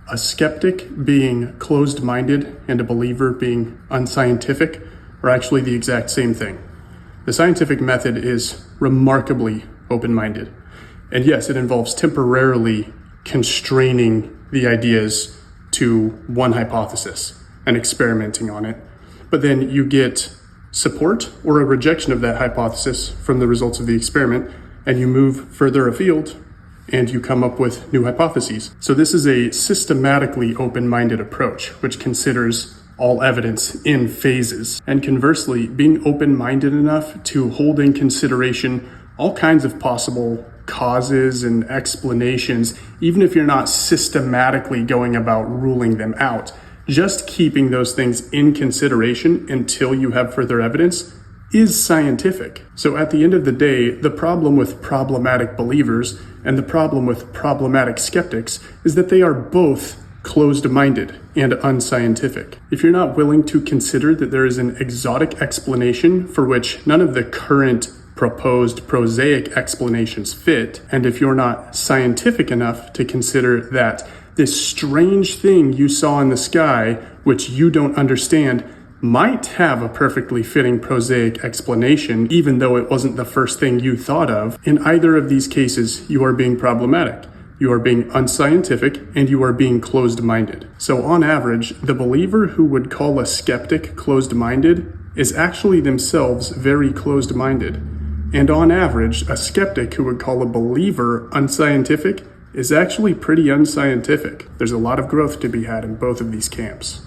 A skeptic being closed-minded and a believer being unscientific are actually the exact same thing. The scientific method is remarkably open-minded. And yes, it involves temporarily constraining the ideas to one hypothesis and experimenting on it. But then you get support or a rejection of that hypothesis from the results of the experiment, and you move further afield and you come up with new hypotheses. So this is a systematically open-minded approach, which considers all evidence in phases. And conversely, being open-minded enough to hold in consideration all kinds of possible causes and explanations, even if you're not systematically going about ruling them out, just keeping those things in consideration until you have further evidence is scientific. So at the end of the day, the problem with problematic believers and the problem with problematic skeptics is that they are both closed-minded and unscientific. If you're not willing to consider that there is an exotic explanation for which none of the current proposed prosaic explanations fit, and if you're not scientific enough to consider that this strange thing you saw in the sky, which you don't understand, might have a perfectly fitting prosaic explanation, even though it wasn't the first thing you thought of, in either of these cases, you are being problematic. You are being unscientific and you are being closed-minded. So on average, the believer who would call a skeptic closed-minded is actually themselves very closed-minded. And on average, a skeptic who would call a believer unscientific is actually pretty unscientific. There's a lot of growth to be had in both of these camps.